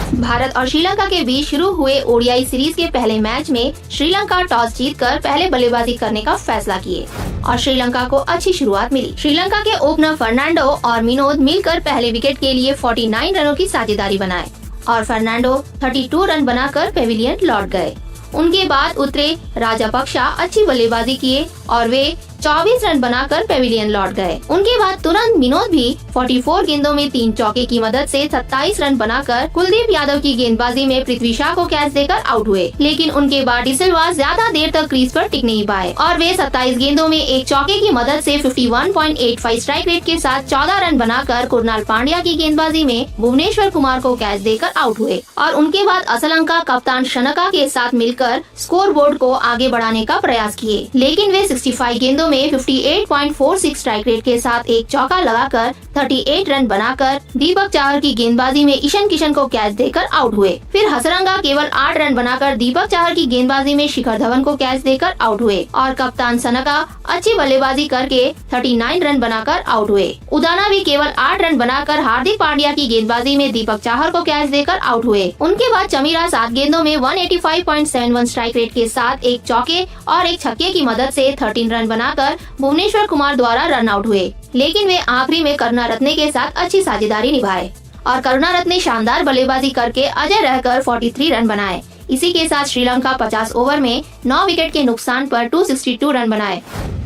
भारत और श्रीलंका के बीच शुरू हुए ओडीआई सीरीज के पहले मैच में श्रीलंका टॉस जीतकर पहले बल्लेबाजी करने का फैसला किए और श्रीलंका को अच्छी शुरुआत मिली। श्रीलंका के ओपनर फर्नांडो और विनोद मिलकर पहले विकेट के लिए 49 रनों की साझेदारी बनाए और फर्नांडो 32 रन बनाकर पेविलियन लौट गए। उनके बाद उतरे राजापक्षा अच्छी बल्लेबाजी किए और वे 24 रन बनाकर पेविलियन लौट गए। उनके बाद तुरंत विनोद भी 44 गेंदों में 3 चौके की मदद से 27 रन बनाकर कुलदीप यादव की गेंदबाजी में पृथ्वी शॉ को कैच देकर आउट हुए। लेकिन उनके बाद डिसिल्वा ज्यादा देर तक क्रीज पर टिक नहीं पाए और वे 27 गेंदों में 1 चौके की मदद से 51.85 स्ट्राइक रेट के साथ 14 रन बनाकर कुरनाल पांड्या की गेंदबाजी में भुवनेश्वर कुमार को कैच देकर आउट हुए। और उनके बाद असलंका कप्तान शनका के साथ मिलकर स्कोर बोर्ड को आगे बढ़ाने का प्रयास किए, लेकिन वे 65 गेंदों में 58.46 स्ट्राइक रेट के साथ 1 चौका लगाकर 38 रन बनाकर दीपक चाहर की गेंदबाजी में ईशान किशन को कैच देकर आउट हुए। फिर हसरंगा केवल 8 रन बनाकर दीपक चाहर की गेंदबाजी में शिखर धवन को कैच देकर आउट हुए और कप्तान सनका अच्छी बल्लेबाजी करके 39 रन बनाकर आउट हुए। उदाना भी केवल 8 रन बनाकर हार्दिक पांड्या की गेंदबाजी में दीपक चाहर को कैच देकर आउट हुए। उनके बाद चमीरा 7 गेंदों में 185.71 स्ट्राइक रेट के साथ 1 चौके और 1 छक्के की मदद से 13 रन बनाकर भुवनेश्वर कुमार द्वारा रन आउट हुए, लेकिन वे आखिरी में करुणारत्ने के साथ अच्छी साझेदारी निभाए और करुणारत्ने शानदार बल्लेबाजी करके अजय रहकर 43 रन बनाए। इसी के साथ श्रीलंका 50 ओवर में 9 विकेट के नुकसान पर 262 रन बनाए।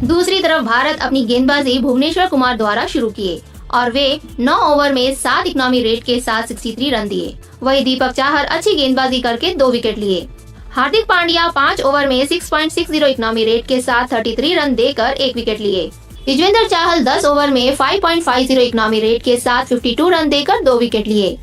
दूसरी तरफ भारत अपनी गेंदबाजी भुवनेश्वर कुमार द्वारा शुरू किए और वे 9 ओवर में 7 इकोनॉमी रेट के साथ 63 रन दिए। वही दीपक चाहर अच्छी गेंदबाजी करके 2 विकेट लिए। हार्दिक पांड्या 5 ओवर में 6.60 इकोनॉमी रेट के साथ 33 रन देकर 1 विकेट लिए। युजवेंद्र चाहल 10 ओवर में 5.50 इकोनॉमी रेट के साथ 52 रन देकर 2 विकेट लिए।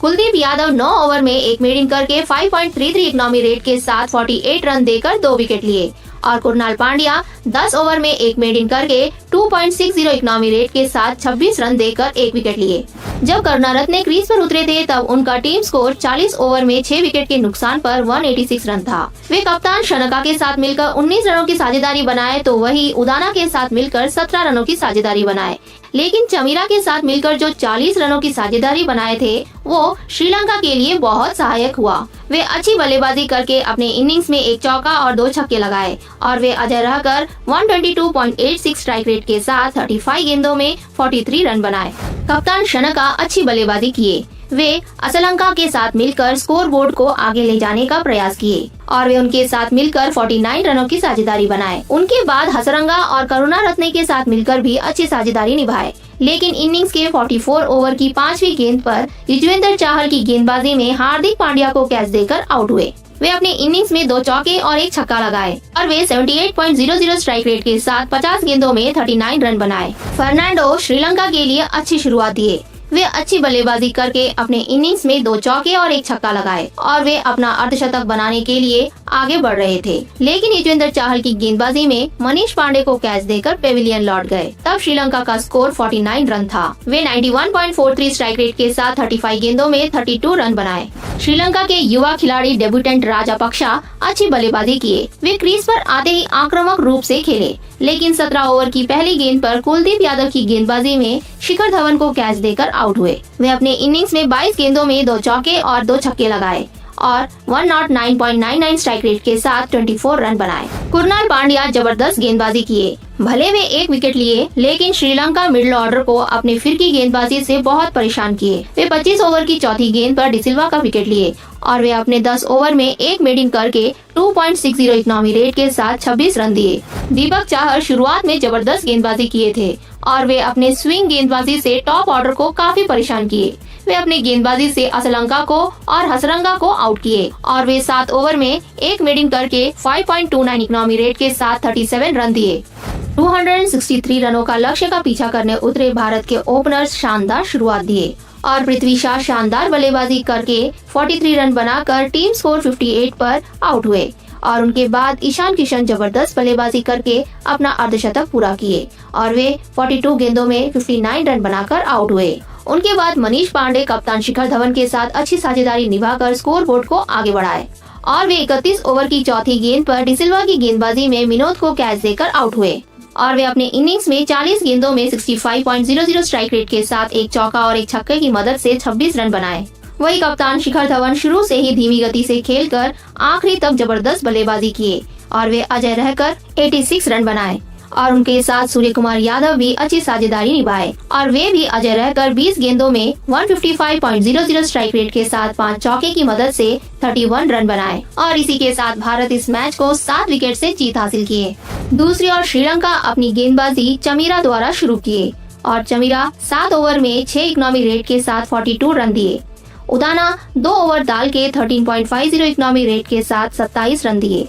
कुलदीप यादव 9 ओवर में 1 मेडिन करके 5.33 इकोनॉमी रेट के साथ 48 रन देकर 2 विकेट लिए और कुरनाल पांड्या 10 ओवर में 1 मेडिन करके 2.60 इकोनॉमी रेट के साथ 26 रन देकर 1 विकेट लिए। जब करुणारत्ने क्रीज पर उतरे थे तब उनका टीम स्कोर 40 ओवर में 6 विकेट के नुकसान पर 186 रन था। वे कप्तान शनका के साथ मिलकर 19 रनों की साझेदारी बनाए तो वही उदाना के साथ मिलकर 17 रनों की साझेदारी बनाए। लेकिन चमीरा के साथ मिलकर जो 40 रनों की साझेदारी बनाए थे वो श्रीलंका के लिए बहुत सहायक हुआ। वे अच्छी बल्लेबाजी करके अपने इनिंग्स में 1 चौका और 2 छक्के लगाए और वे अजय रहकर 122.86 स्ट्राइक रेट के साथ 35 गेंदों में 43 रन बनाए। कप्तान शनका अच्छी बल्लेबाजी किए। वे असलंका के साथ मिलकर स्कोर बोर्ड को आगे ले जाने का प्रयास किए और वे उनके साथ मिलकर 49 रनों की साझेदारी बनाए। उनके बाद हसरंगा और करुणारत्ने के साथ मिलकर भी अच्छी साझेदारी निभाए, लेकिन इनिंग्स के 44 ओवर की 5वीं गेंद पर युजवेंद्र चाहल की गेंदबाजी में हार्दिक पांड्या को कैच देकर आउट हुए। वे अपने इनिंग्स में 2 चौके और 1 छक्का लगाए और वे 78.00 स्ट्राइक रेट के साथ 50 गेंदों में 39 रन बनाए। फर्नांडो श्रीलंका के लिए अच्छी शुरुआत दिए। वे अच्छी बल्लेबाजी करके अपने इनिंग्स में 2 चौके और 1 छक्का लगाए और वे अपना अर्धशतक बनाने के लिए आगे बढ़ रहे थे, लेकिन युजवेंद्र चाहल की गेंदबाजी में मनीष पांडे को कैच देकर पेविलियन लौट गए। तब श्रीलंका का स्कोर 49 रन था। वे 91.43 स्ट्राइक रेट के साथ 35 गेंदों में 32 रन बनाए। श्रीलंका के युवा खिलाड़ी डेब्यूटेंट राजापक्षा अच्छी बल्लेबाजी किए। वे क्रीज पर आते ही आक्रामक रूप से खेले, लेकिन 17 ओवर की पहली गेंद पर कुलदीप यादव की गेंदबाजी में शिखर धवन को कैच देकर आउट हुए। वे अपने इनिंग्स में 22 गेंदों में 2 चौके और 2 छक्के लगाए और 109.99 स्ट्राइक रेट के साथ 24 रन बनाए। कुरनाल पांड्या जबरदस्त गेंदबाजी किए। भले वे 1 विकेट लिए, लेकिन श्रीलंका मिडिल ऑर्डर को अपने फिरकी गेंदबाजी से बहुत परेशान किए। वे 25 ओवर की चौथी गेंद पर डिसिल्वा का विकेट लिए और वे अपने 10 ओवर में 1 मेडिन करके 2.60 इकोनॉमी रेट के साथ 26 रन दिए। दीपक चाहर शुरुआत में जबरदस्त गेंदबाजी किए थे और वे अपने स्विंग गेंदबाजी से टॉप ऑर्डर को काफी परेशान किए। वे अपनी गेंदबाजी से असलंका को और हसरंगा को आउट किए और वे 7 ओवर में 1 मेडिन करके 5.29 इकोनॉमी रेट के साथ 37 रन दिए। 263 रनों का लक्ष्य का पीछा करने उतरे भारत के ओपनर्स शानदार शुरुआत दिए और पृथ्वी शॉ शानदार बल्लेबाजी करके 43 रन बनाकर टीम स्कोर 58 पर आउट हुए और उनके बाद ईशान किशन जबरदस्त बल्लेबाजी करके अपना अर्धशतक पूरा किए और वे 42 गेंदों में 59 रन बनाकर आउट हुए। उनके बाद मनीष पांडे कप्तान शिखर धवन के साथ अच्छी साझेदारी निभाकर स्कोर बोर्ड को आगे बढ़ाए और वे 31 ओवर की चौथी गेंद पर डिसिल्वा की गेंदबाजी में विनोद को कैच देकर आउट हुए और वे अपने इनिंग्स में 40 गेंदों में 65.00 स्ट्राइक रेट के साथ 1 चौका और 1 छक्के की मदद से 26 रन बनाए। वही कप्तान शिखर धवन शुरू से ही धीमी गति से खेलकर आखिरी तक जबरदस्त बल्लेबाजी किए और वे अजय रहकर 86 रन बनाए और उनके साथ सूर्य कुमार यादव भी अच्छी साझेदारी निभाए और वे भी अजय रहकर 20 गेंदों में 155.00 स्ट्राइक रेट के साथ 5 चौके की मदद से 31 रन बनाए और इसी के साथ भारत इस मैच को 7 विकेट से जीत हासिल किए। दूसरी ओर श्रीलंका अपनी गेंदबाजी चमीरा द्वारा शुरू किए और चमीरा 7 ओवर में 6 इकोनॉमी रेट के साथ 42 रन दिए। उदाना 2 ओवर डाल के 13.50 इकोनॉमी रेट के साथ 27 रन दिए।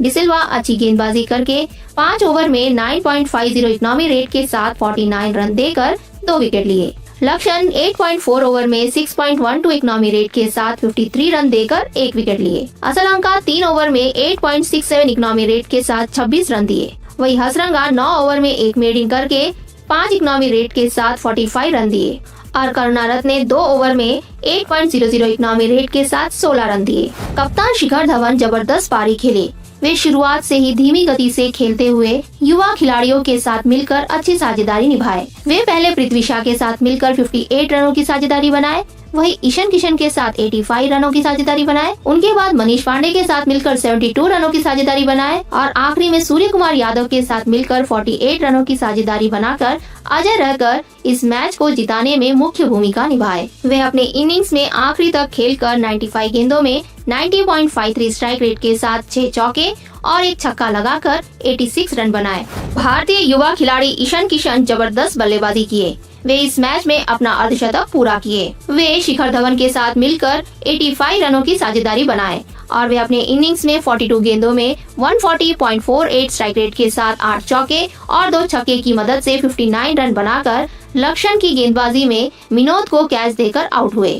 डिसिल्वा अच्छी गेंदबाजी करके 5 ओवर में 9.50 इकोनॉमी रेट के साथ 49 रन देकर 2 विकेट लिए। लक्षण 8.4 ओवर में 6.12 इकोनॉमी रेट के साथ 53 रन देकर 1 विकेट लिए। असलंका 3 ओवर में 8.67 इकोनॉमी रेट के साथ 26 रन दिए। वही हसरंगा 9 ओवर में 1 मेडिन करके 5 इकोनॉमी रेट के साथ 45 रन दिए और करुणारत्न ने 2 ओवर में 8.00 इकोनॉमी रेट के साथ 16 रन दिए। कप्तान शिखर धवन जबरदस्त पारी खेले। वे शुरुआत से ही धीमी गति से खेलते हुए युवा खिलाड़ियों के साथ मिलकर अच्छी साझेदारी निभाए। वे पहले पृथ्वी शॉ के साथ मिलकर 58 रनों की साझेदारी बनाए, वही ईशान किशन के साथ 85 रनों की साझेदारी बनाए। उनके बाद मनीष पांडे के साथ मिलकर 72 रनों की साझेदारी बनाए और आखिरी में सूर्य कुमार यादव के साथ मिलकर 48 रनों की साझेदारी बनाकर अजय रहकर इस मैच को जिताने में मुख्य भूमिका निभाए। वे अपने इनिंग्स में आखिरी तक खेलकर 95 गेंदों में 90.53 स्ट्राइक रेट के साथ 6 चौके और 1 छक्का लगाकर 86 रन बनाए। भारतीय युवा खिलाड़ी ईशान किशन जबरदस्त बल्लेबाजी किए। वे इस मैच में अपना अर्धशतक पूरा किए। वे शिखर धवन के साथ मिलकर 85 रनों की साझेदारी बनाए और वे अपने इनिंग्स में 42 गेंदों में 140.48 स्ट्राइक रेट के साथ 8 चौके और 2 छक्के की मदद से 59 रन बनाकर लक्षण की गेंदबाजी में विनोद को कैच देकर आउट हुए।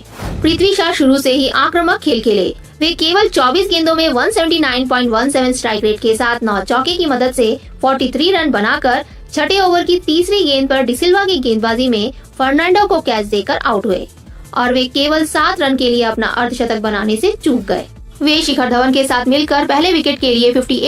पृथ्वी शॉ शुरू से ही आक्रामक खेल खेले। वे केवल 24 गेंदों में 179.17 स्ट्राइक रेट के साथ 9 चौके की मदद से 43 रन बनाकर छठे ओवर की तीसरी गेंद पर डिसिल्वा की गेंदबाजी में फर्नांडो को कैच देकर आउट हुए और वे केवल 7 रन के लिए अपना अर्धशतक बनाने से चूक गए। वे शिखर धवन के साथ मिलकर पहले विकेट के लिए 58